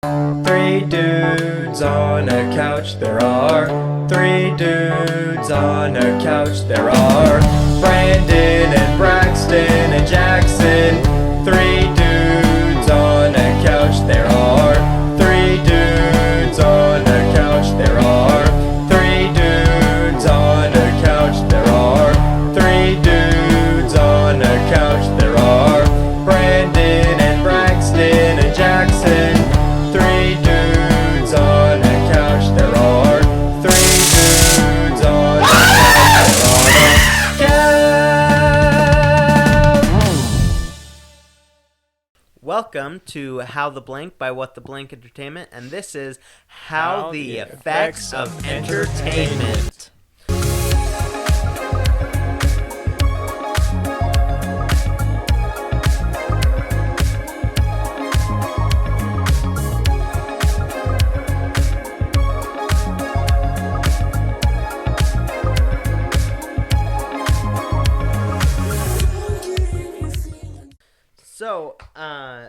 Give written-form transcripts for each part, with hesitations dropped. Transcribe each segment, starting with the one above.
Three dudes on a couch, there are. Three dudes on a couch, there are. Brandon and Braxton and Jackson. Three dudes on a couch, there are. Three dudes on a couch, there are. Three dudes on a couch, there are. Three dudes on a couch, there are. Brandon and Braxton and Jackson. Three dudes on a couch, there are. Three dudes on a couch, there are. Welcome to How the Blank by What the Blank Entertainment, and this is How the Effects of Entertainment. So,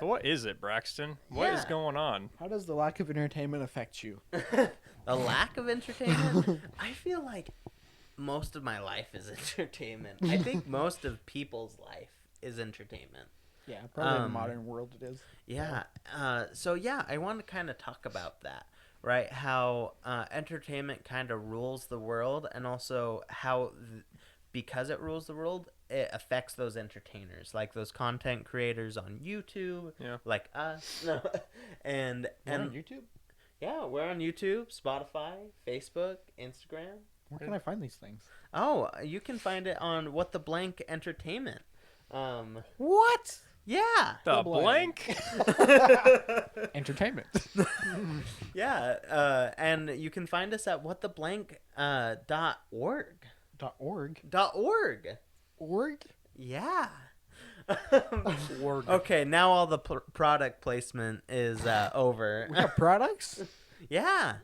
what is it, Braxton? What is going on? How does the lack of entertainment affect you? a lack of entertainment? I feel like most of my life is entertainment. I think most of people's life is entertainment. Yeah, probably in the modern world it is. Yeah. So, I want to kind of talk about that, right? How entertainment kind of rules the world, and also how, because it rules the world, it affects those entertainers, like those content creators on YouTube, like us. and on YouTube? Yeah, we're on YouTube, Spotify, Facebook, Instagram. Where can I find these things? Oh, you can find it on What the Blank Entertainment. What? Yeah. The blank? Entertainment. Yeah. And you can find us at whattheblank.org. .org? .org. Org? Yeah. Org. Okay, now all the product placement is over. We got products? Yeah.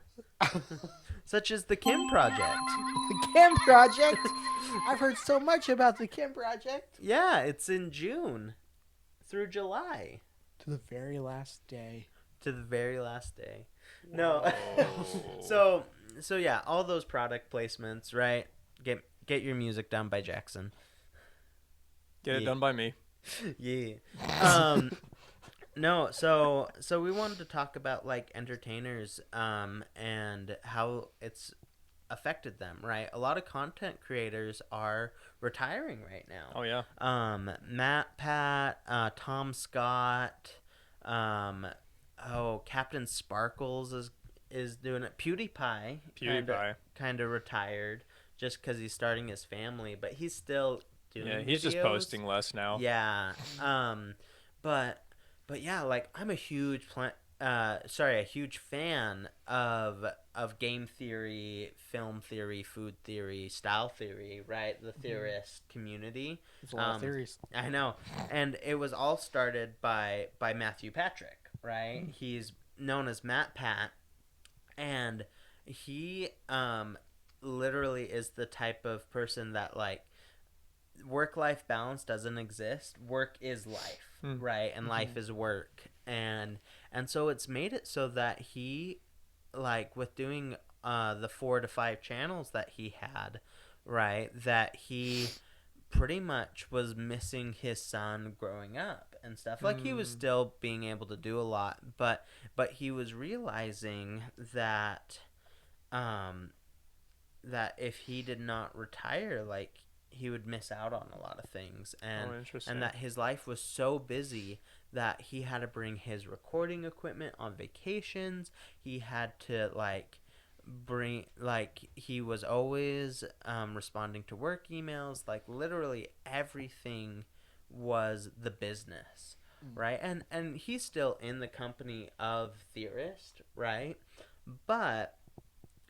Such as the Kim Project. The Kim Project? I've heard so much about the Kim Project. Yeah, it's in June through July. To the very last day. To the very last day. No. So yeah, all those product placements, right? Get your music done by Jackson. Get it done by me. Yeah. No, so we wanted to talk about like entertainers and how it's affected them, right? A lot of content creators are retiring right now. Oh yeah. Matt Pat, Tom Scott, Captain Sparkles is doing it. PewDiePie kind of retired just because he's starting his family, but he's still doing he's videos. Just posting less now. Yeah. But yeah, like I'm a huge a huge fan of game theory, film theory, food theory, style theory, right? The theorist community. There's a lot of theories. I know. And it was all started by Matthew Patrick, right? He's known as Matt Pat, and he literally is the type of person that like work-life balance doesn't exist. Work is life, right? And life is work. And so it's made it so that he, like, with doing the 4 to 5 channels that he had, right, that he pretty much was missing his son growing up and stuff. Like, he was still being able to do a lot, but he was realizing that that if he did not retire, like, he would miss out on a lot of things, and that his life was so busy that he had to bring his recording equipment on vacations. He had to he was always responding to work emails. Like literally everything was the business, right? And he's still in the company of Theorist, right? But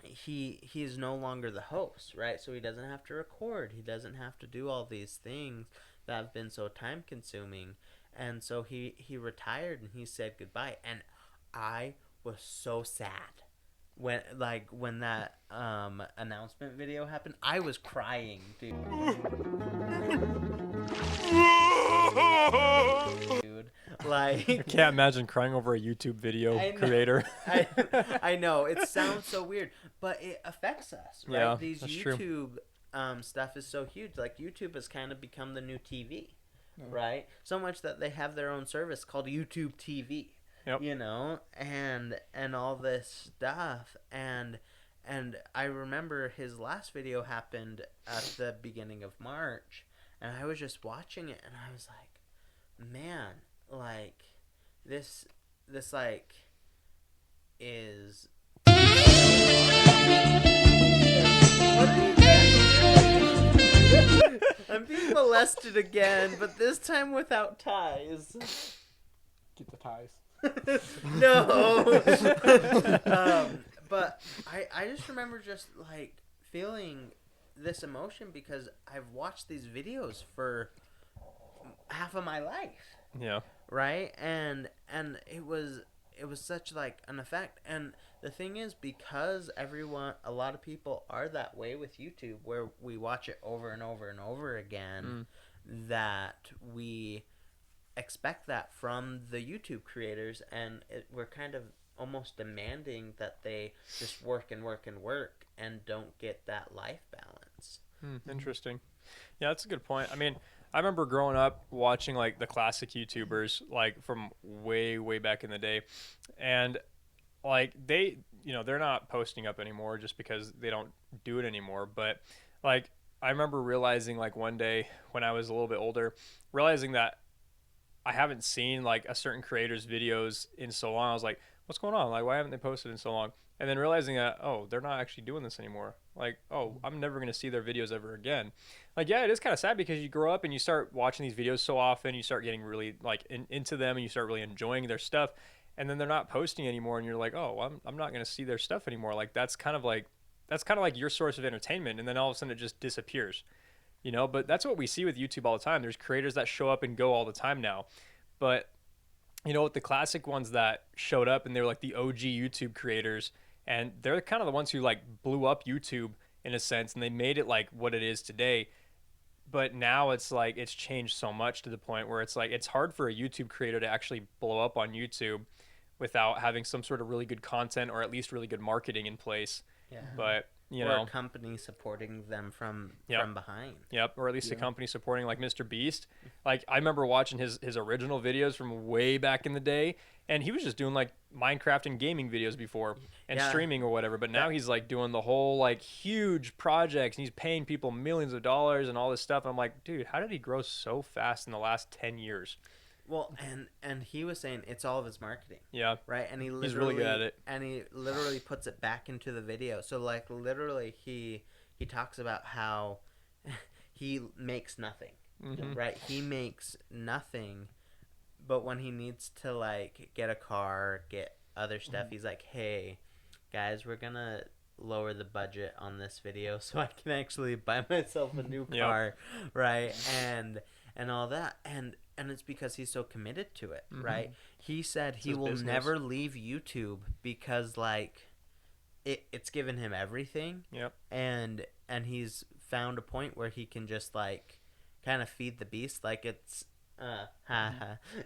he is no longer the host, right? So he doesn't have to record. He doesn't have to do all these things that have been so time consuming. And so he retired and he said goodbye. And I was so sad when that announcement video happened. I was crying, dude. Like, I can't imagine crying over a YouTube video I know. creator. I know it sounds so weird, but it affects us, right? Yeah, These that's true. YouTube stuff is so huge. Like YouTube has kind of become the new TV, Yeah. right? So much that they have their own service called YouTube TV. Yep. You know, and all this stuff, and I remember his last video happened at the beginning of March, and I was just watching it, and I was like, man, like this like is. I'm being molested again, but this time without ties. Get the ties. No. But I just remember just like feeling this emotion because I've watched these videos for half of my life, Yeah. right? And it was such like an effect. And the thing is, because a lot of people are that way with YouTube, where we watch it over and over and over again, that we expect that from the YouTube creators, and we're kind of almost demanding that they just work and work and work and don't get that life balance. Interesting. Yeah, that's a good point. I mean, I remember growing up watching like the classic YouTubers, like from way, way back in the day, and like they, they're not posting up anymore just because they don't do it anymore. But like I remember realizing like one day when I was a little bit older, realizing that I haven't seen like a certain creator's videos in so long. I was like, what's going on? Like, why haven't they posted in so long? And then realizing that, oh, they're not actually doing this anymore. Like, oh, I'm never going to see their videos ever again. Like, yeah, it is kind of sad because you grow up and you start watching these videos so often, you start getting really like into them, and you start really enjoying their stuff. And then they're not posting anymore, and you're like, oh, well, I'm not going to see their stuff anymore. Like, that's kind of like your source of entertainment. And then all of a sudden it just disappears, but that's what we see with YouTube all the time. There's creators that show up and go all the time now. But with the classic ones that showed up, and they were like the OG YouTube creators, and they're kind of the ones who like blew up YouTube in a sense, and they made it like what it is today. But now it's like it's changed so much to the point where it's like it's hard for a YouTube creator to actually blow up on YouTube without having some sort of really good content or at least really good marketing in place. Yeah. But or a company supporting them from behind. Yep, or at least a company supporting like Mr. Beast. Like I remember watching his original videos from way back in the day, and he was just doing like Minecraft and gaming videos before and streaming or whatever. But now he's like doing the whole like huge projects, and he's paying people millions of dollars and all this stuff. And I'm like, dude, how did he grow so fast in the last 10 years? Well, and he was saying it's all of his marketing. Yeah. Right? And he's really good at it. And he literally puts it back into the video. So like literally he talks about how he makes nothing. Mm-hmm. Right? He makes nothing, but when he needs to like get a car, get other stuff, he's like, "Hey, guys, we're going to lower the budget on this video so I can actually buy myself a new car." Right? And all that. And it's because he's so committed to it, right? He said he will never leave YouTube because like it's given him everything. Yep. And he's found a point where he can just like kind of feed the beast like it's like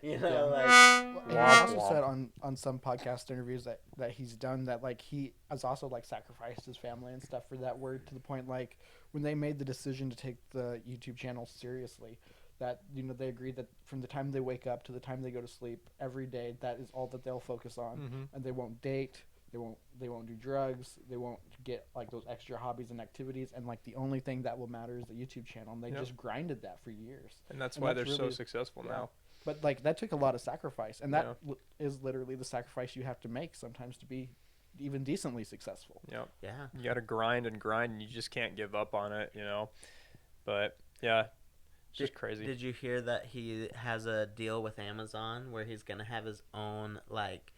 He also said on some podcast interviews that he's done that like he has also like sacrificed his family and stuff for that word, to the point like when they made the decision to take the YouTube channel seriously, that they agreed that from the time they wake up to the time they go to sleep every day, that is all that they'll focus on. And they won't date, they won't do drugs, they won't get like those extra hobbies and activities, and like the only thing that will matter is the YouTube channel, and they just grinded that for years. And that's why they're really, so successful now. But like that took a lot of sacrifice, and that is literally the sacrifice you have to make sometimes to be even decently successful. Yeah. You got to grind, and you just can't give up on it, But yeah. It's just crazy. Did you hear that he has a deal with Amazon where he's gonna have his own like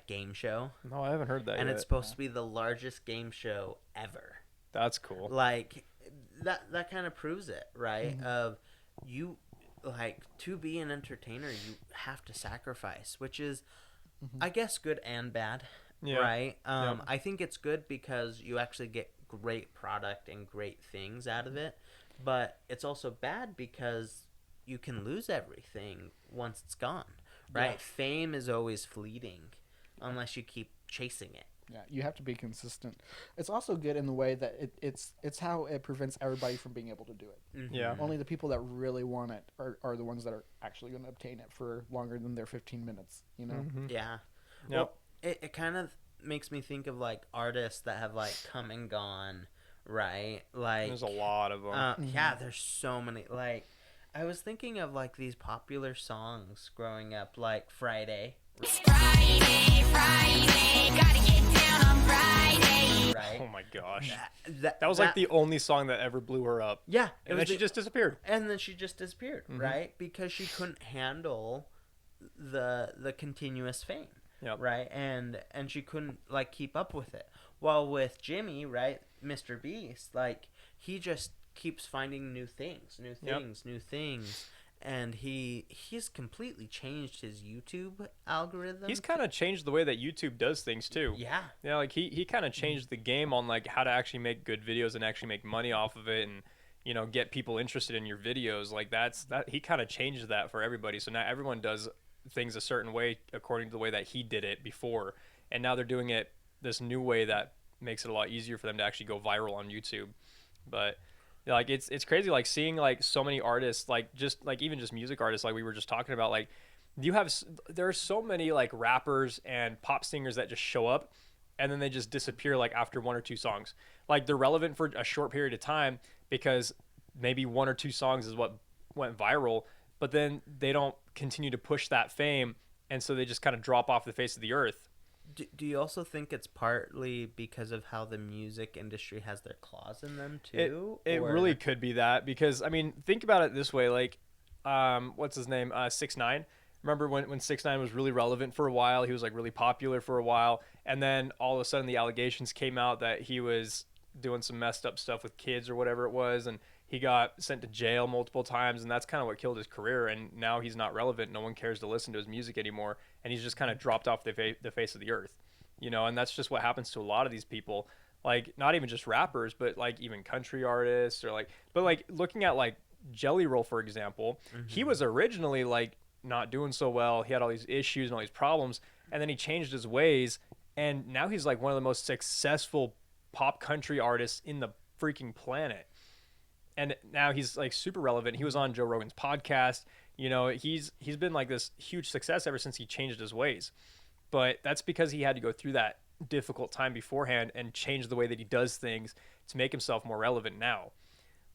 game show? No, I haven't heard that. And yet. It's supposed to be the largest game show ever. That's cool. Like that kind of proves it, right? Of you, like, to be an entertainer, you have to sacrifice, which is, I guess, good and bad. Right? I think it's good because you actually get great product and great things out of it. But it's also bad because you can lose everything once it's gone, right? Yeah. Fame is always fleeting unless you keep chasing it. Yeah, you have to be consistent. It's also good in the way that it's how it prevents everybody from being able to do it. Mm-hmm. Yeah. Only the people that really want it are the ones that are actually going to obtain it for longer than their 15 minutes, you know? Mm-hmm. Yeah. Yep. Well, it kind of makes me think of like artists that have like come and gone, right? Like There's a lot of them. yeah, there's so many. Like I was thinking of like these popular songs growing up, like Friday. Friday, gotta get down on Friday. Right? Oh my gosh. That That was like the only song that ever blew her up. yeah, And then she just disappeared. and then she just disappeared, Mhm. right? Because she couldn't handle the continuous fame. Yep. Right? And she couldn't like keep up with it. While with Jimmy, right, Mr. Beast, like he just keeps finding new things, new things. And he's completely changed his YouTube algorithm. He's kind of changed the way that YouTube does things too. yeah. Yeah, like he kind of changed the game on like how to actually make good videos and actually make money off of it, and you know, get people interested in your videos. Like that he kind of changed that for everybody. So now everyone does things a certain way according to the way that he did it before, and now they're doing it this new way that makes it a lot easier for them to actually go viral on YouTube. But yeah, like it's crazy, like seeing like so many artists, like just like even just music artists, like we were just talking about, like there are so many like rappers and pop singers that just show up and then they just disappear like after one or two songs. Like they're relevant for a short period of time because maybe one or two songs is what went viral, but then they don't continue to push that fame, and so they just kind of drop off the face of the earth. Do you also think it's partly because of how the music industry has their claws in them too? It or- really could be that, because I mean, think about it this way, like what's his name, 6ix9ine. Remember when 6ix9ine was really relevant for a while? He was like really popular for a while, and then all of a sudden the allegations came out that he was doing some messed up stuff with kids or whatever it was, and he got sent to jail multiple times, and that's kind of what killed his career. And now he's not relevant. No one cares to listen to his music anymore, and he's just kind of dropped off the face of the earth, you know. And that's just what happens to a lot of these people, like not even just rappers, but like even country artists, or like, but like looking at like Jelly Roll, for example. He was originally like not doing so well. He had all these issues and all these problems, and then he changed his ways, and now he's like one of the most successful pop country artists in the freaking planet. And now he's like super relevant. He was on Joe Rogan's podcast. You know, he's been like this huge success ever since he changed his ways. But that's because he had to go through that difficult time beforehand and change the way that he does things to make himself more relevant now.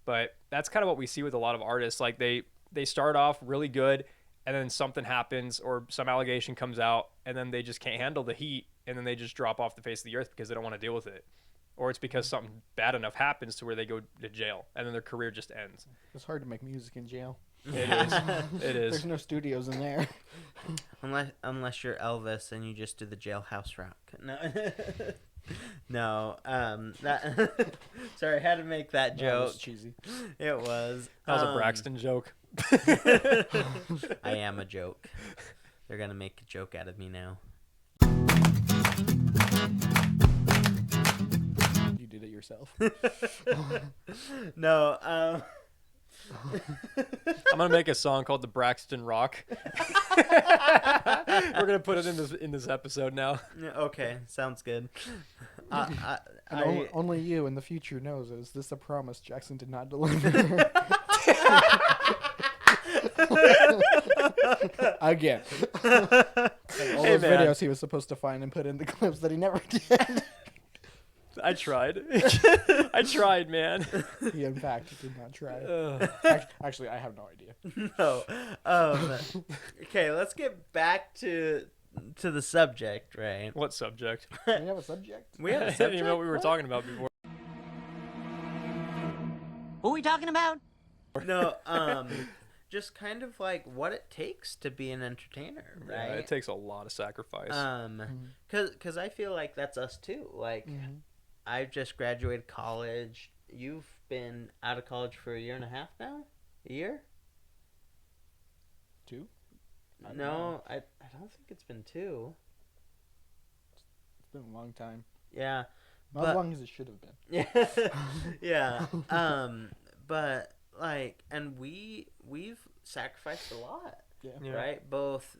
But that's kind of what we see with a lot of artists. Like they start off really good, and then something happens or some allegation comes out, and then they just can't handle the heat, and then they just drop off the face of the earth because they don't want to deal with it. Or it's because something bad enough happens to where they go to jail, and then their career just ends. It's hard to make music in jail. It is. It is. There's no studios in there. Unless you're Elvis and you just do the jailhouse rock. No. No. That sorry, I had to make that That joke. was cheesy. It was. That was a Braxton joke. I am a joke. They're gonna make a joke out of me now. You did it yourself. No. I'm gonna make a song called the Braxton Rock. We're gonna put it in this episode now. Okay, sounds good. Only you in the future knows. Is this a promise Jackson did not deliver? Again. All Hey, those man. videos he was supposed to find and put in the clips that he never did. I tried. I tried, man. He in fact did not try. Ugh. Actually, I have no idea. No. Okay, let's get back to the subject, right? What subject? Do we have a subject? We have a I subject. didn't even know what we were What? talking about before. Who are we talking about? No, just kind of like what it takes to be an entertainer, right? Yeah, it takes a lot of sacrifice. Cause I feel like that's us too. Like, I've just graduated college. You've been out of college for a year and a half now? A year? 2? I don't No, know. I don't think it's been 2. It's been a long time. Yeah. Not But- as long as it should have been. Yeah. Yeah. But like, and we've sacrificed a lot. Yeah. Right, both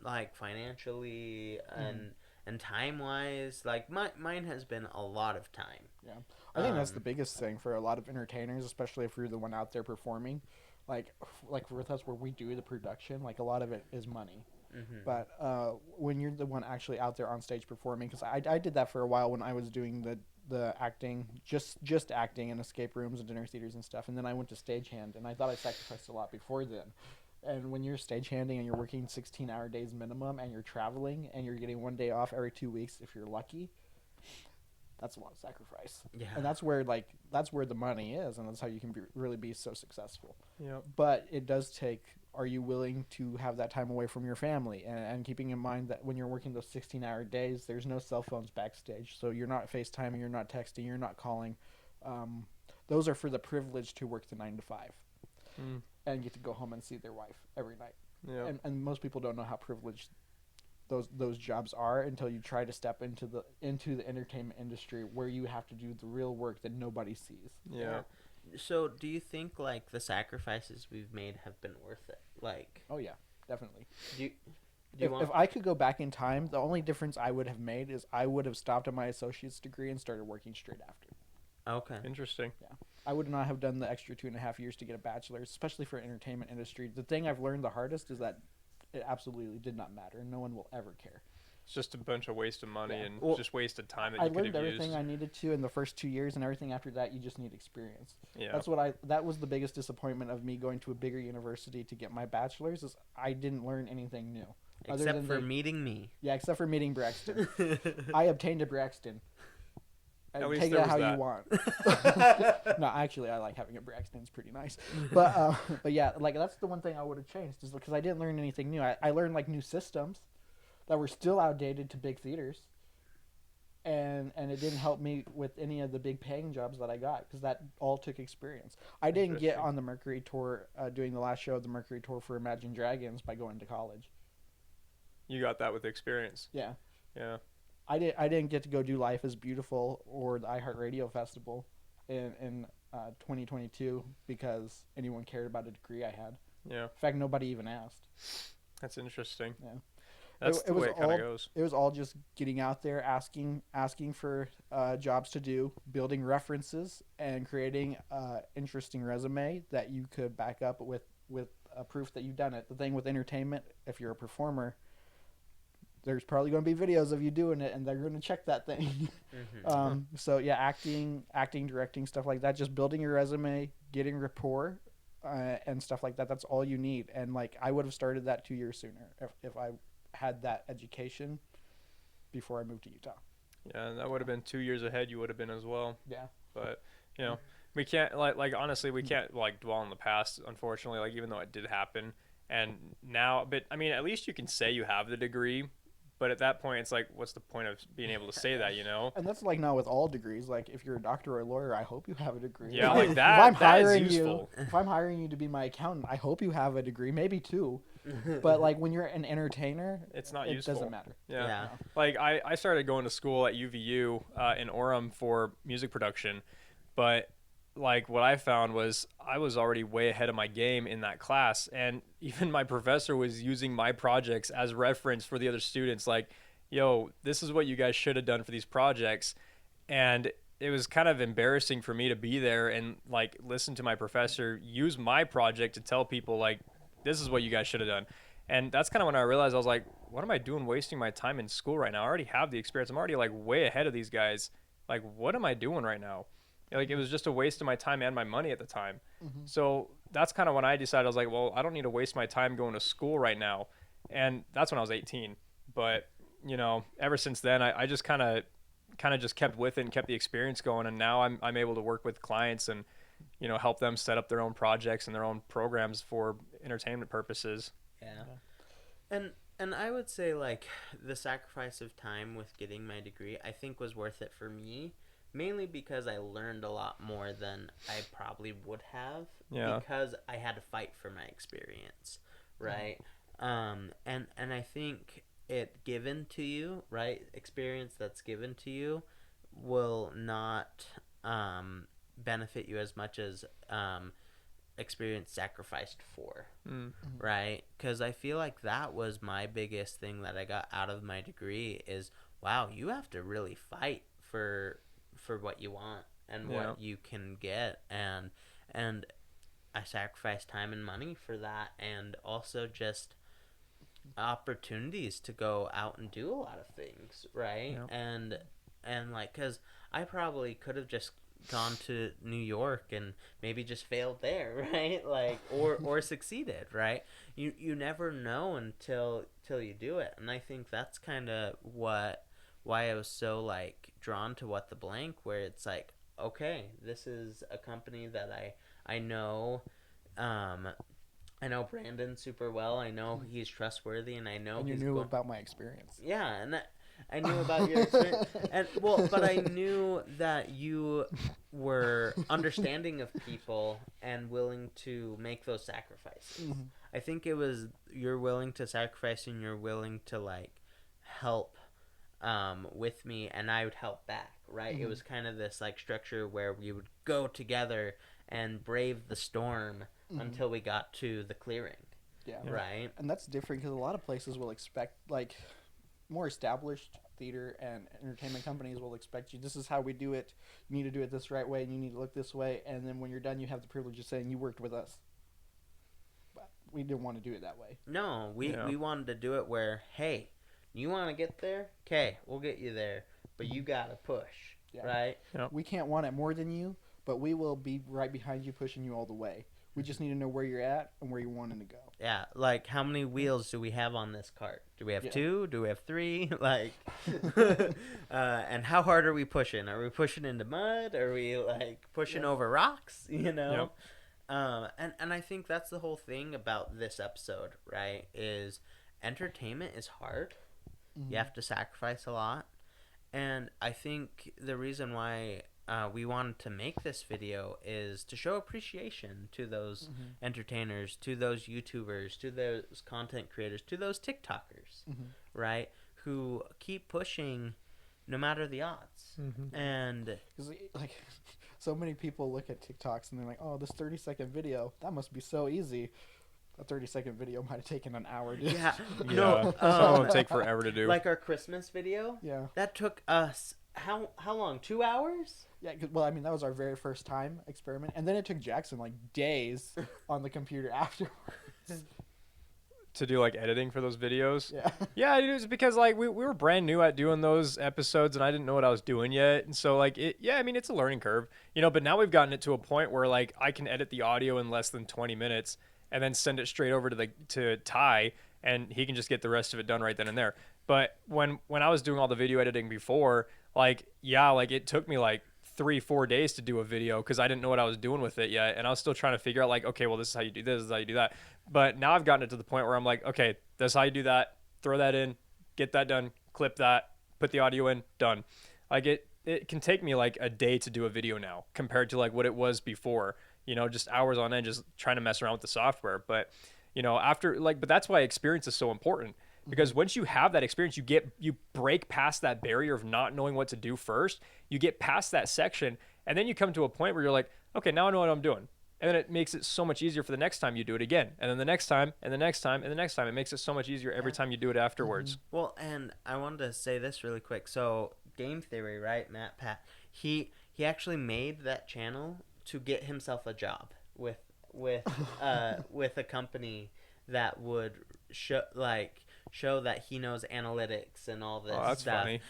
like financially and time wise. Like mine has been a lot of time. Yeah, I think that's the biggest thing for a lot of entertainers, especially if you're the one out there performing. Like with us, where we do the production, like a lot of it is money. But when you're the one actually out there on stage performing, because I did that for a while when I was doing the acting, just acting in escape rooms and dinner theaters and stuff, and then I went to stagehand, and I thought I sacrificed a lot before then. And when you're stagehanding and you're working 16-hour days minimum, and you're traveling and you're getting 1 day off every 2 weeks if you're lucky, that's a lot of sacrifice. Yeah. And that's where the money is, and that's how you can really be so successful. Yeah. But it does take, are you willing to have that time away from your family? And keeping in mind that when you're working those 16-hour days, there's no cell phones backstage. So you're not FaceTiming, you're not texting, you're not calling. Those are for the privilege to work the 9 to 5 and get to go home and see their wife every night. Yeah. And most people don't know how privileged those jobs are until you try to step into the entertainment industry, where you have to do the real work that nobody sees. Yeah. So do you think like the sacrifices we've made have been worth it? Like, Oh yeah, definitely. do you want? If I could go back in time, the only difference I would have made is I would have stopped at my associate's degree and started working straight after. Okay. Interesting. I would not have done the extra 2.5 years to get a bachelor's, especially for entertainment industry. The thing I've learned the hardest is that it absolutely did not matter. No one will ever care. It's just a bunch of wasted money and Well, just wasted time that I you could learned have everything used. I needed to in the first 2 years, and everything after that, you just need experience. Yeah. That was the biggest disappointment of me going to a bigger university to get my bachelor's, is I didn't learn anything new. Except for meeting me. Yeah, except for meeting Braxton. I obtained a Braxton. At least Take there it was how that. you want. No, actually, I like having a Braxton. It's pretty nice. But yeah, like that's the one thing I would have changed, is because I didn't learn anything new. I learned like new systems that were still outdated to big theaters, and it didn't help me with any of the big paying jobs that I got, because that all took experience. I didn't get on the Mercury tour doing the last show of the Mercury tour for Imagine Dragons by going to college. You got that with experience. Yeah. Yeah. I didn't get to go do Life is Beautiful or the iHeartRadio Festival in 2022 because anyone cared about a degree I had. Yeah. In fact, nobody even asked. That's interesting. Yeah. That's the way it kind of all, goes. It was all just getting out there, asking for jobs to do, building references, and creating an interesting resume that you could back up with proof that you've done it. The thing with entertainment, if you're a performer, there's probably going to be videos of you doing it, and they're going to check that thing. So yeah, acting, directing, stuff like that. Just building your resume, getting rapport, and stuff like that. That's all you need. And like, I would have started that 2 years sooner if I had that education before I moved to Utah. Yeah, and that would have been 2 years ahead. You would have been as well. Yeah. But you know, we can't like honestly, we can't like dwell on the past. Unfortunately, like even though it did happen, and now, but I mean, at least you can say you have the degree. But at that point, it's like, what's the point of being able to say that, you know? And that's like not with all degrees. Like if you're a doctor or a lawyer, I hope you have a degree. Yeah, like if that. I'm That is hiring useful. if I'm hiring you to be my accountant, I hope you have a degree, maybe 2. But like when you're an entertainer, It's not it useful. doesn't matter. Yeah. Yeah. Like I started going to school at UVU in Orem for music production, but like what I found was I was already way ahead of my game in that class, and even my professor was using my projects as reference for the other students. Like, yo, this is what you guys should have done for these projects. And it was kind of embarrassing for me to be there and like listen to my professor use my project to tell people like, this is what you guys should have done. And that's kind of when I realized, I was like, what am I doing wasting my time in school right now? I already have the experience. I'm already like way ahead of these guys. Like, what am I doing right now? Like, it was just a waste of my time and my money at the time. So that's kind of when I decided, I was like, well, I don't need to waste my time going to school right now. And that's when I was 18. But you know, ever since then, I just kind of just kept with it and kept the experience going. And now I'm able to work with clients and, you know, help them set up their own projects and their own programs for entertainment purposes. Yeah. And I would say like the sacrifice of time with getting my degree, I think was worth it for me, mainly because I learned a lot more than I probably would have. Yeah. Because I had to fight for my experience, right? And I think it given to you, right? Experience that's given to you will not benefit you as much as experience sacrificed for, Mm. right? Because I feel like that was my biggest thing that I got out of my degree is, wow, you have to really fight for what you want and Yeah. what you can get, and I sacrificed time and money for that, and also just opportunities to go out and do a lot of things, right? Yep. And like, because I probably could have just gone to New York and maybe just failed there, right? Like, or succeeded, right? You never know until you do it. And I think that's kind of why I was so like drawn to What the Blank, where it's like, okay, this is a company that I know. I know Brandon super well. I know he's trustworthy, and I know And you he's knew about my experience. Yeah, and I knew about your experience, and but I knew that you were understanding of people and willing to make those sacrifices. Mm-hmm. I think it was you're willing to sacrifice, and you're willing to like help with me, and I would help back. Right? It was kind of this like structure where we would go together and brave the storm until we got to the clearing. Yeah. Right? And that's different because a lot of places will expect, like, more established theater and entertainment companies will expect you, this is how we do it, you need to do it this right way, and you need to look this way, and then when you're done, you have the privilege of saying you worked with us. But we didn't want to do it that way. No, we wanted to do it where, hey, you want to get there? Okay, we'll get you there, but you got to push, right? Yep. We can't want it more than you, but we will be right behind you, pushing you all the way. We just need to know where you're at and where you're wanting to go. Yeah, like how many wheels do we have on this cart? Do we have 2? Do we have 3? Like, and how hard are we pushing? Are we pushing into mud? Are we like pushing over rocks? You know, and I think that's the whole thing about this episode, right? Is entertainment is hard. You have to sacrifice a lot, and I think the reason why we wanted to make this video is to show appreciation to those entertainers, to those YouTubers, to those content creators, to those TikTokers, right? Who keep pushing no matter the odds. And Because, like, so many people look at TikToks and they're like, oh, this 30-second video, that must be so easy. A 30-second video might have taken an hour. Dude. yeah, No, some will take forever to do. like our Christmas video, Yeah. that took us how long? 2 hours? Yeah, well, I mean, that was our very first time experiment. And then it took Jackson, like, days on the computer afterwards. To do like editing for those videos. Yeah. Yeah, it was because like we were brand new at doing those episodes and I didn't know what I was doing yet. And so like I mean it's a learning curve, you know, but now we've gotten it to a point where like I can edit the audio in less than 20 minutes and then send it straight over to Ty and he can just get the rest of it done right then and there. But when I was doing all the video editing before, like it took me like 3-4 days to do a video because I didn't know what I was doing with it yet, and I was still trying to figure out like, okay, well this is how you do this is how you do that. But now I've gotten it to the point where I'm like, okay, that's how you do that, throw that in, get that done, clip that, put the audio in, done. Like it can take me like a day to do a video now compared to like what it was before, you know, just hours on end just trying to mess around with the software. But you know, but that's why experience is so important. Because once you have that experience, you break past that barrier of not knowing what to do first. You get past that section, and then you come to a point where you're like, okay, now I know what I'm doing. And then it makes it so much easier for the next time you do it again. And then the next time, and the next time, and the next time. It makes it so much easier every time you do it afterwards. Well, and I wanted to say this really quick. So, Game Theory, right, Matt Pat, he actually made that channel to get himself a job with a company that would show that he knows analytics and all this That's stuff. funny.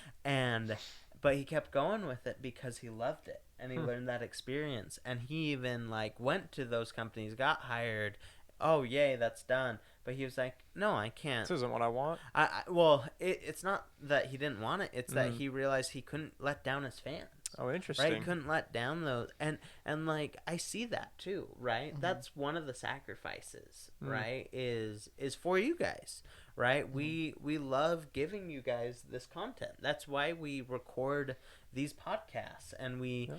But he kept going with it because he loved it and he learned that experience. And he even like went to those companies, got hired. Oh, yay, that's done. But he was like, no, I can't. This isn't what I want. Well, it's not that he didn't want it. It's that he realized he couldn't let down his fans. Oh, interesting. Right? He couldn't let down those. And like, I see that too, right? That's one of the sacrifices, right? Is for you guys, right? We love giving you guys this content. That's why we record these podcasts and we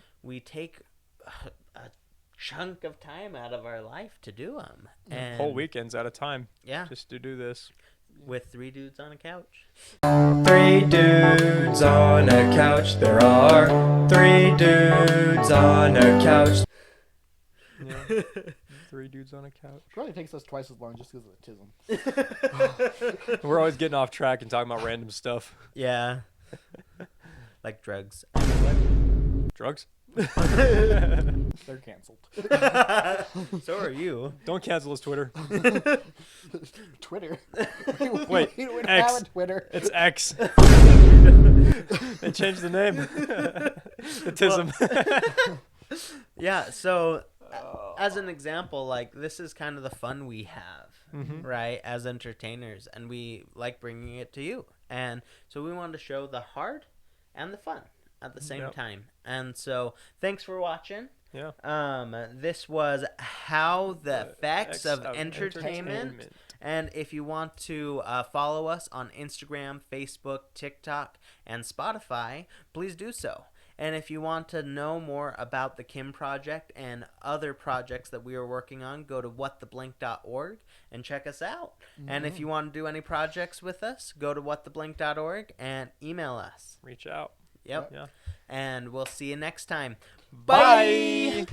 take a chunk of time out of our life to do them. And Whole weekends at a time. Yeah. Just to do this. With 3 dudes on a couch. 3 dudes on a couch. There are 3 dudes on a couch. Yeah. 3 dudes on a couch. Probably takes us twice as long just because of the tism. We're always getting off track and talking about random stuff. Yeah. Like drugs. Drugs? They're canceled. So are you. Don't cancel us, Twitter. Twitter. Wait, we don't X. have a Twitter. It's X. They changed the name. The tism. Yeah, so as an example, like this is kind of the fun we have, right, as entertainers, and we like bringing it to you. And so we wanted to show the hard and the fun at the same time. And so thanks for watching. Yeah. This was How the Effects of Entertainment. And if you want to follow us on Instagram, Facebook, TikTok, and Spotify, please do so. And if you want to know more about the Kim Project and other projects that we are working on, go to whattheblink.org and check us out. And if you want to do any projects with us, go to whattheblink.org and email us. Reach out. Yep. Yeah. And we'll see you next time. Bye.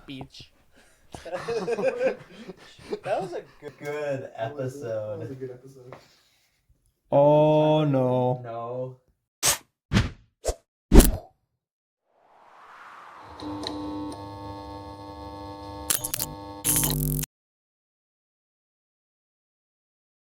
Beach. That was a good episode. That was a good episode. Oh no.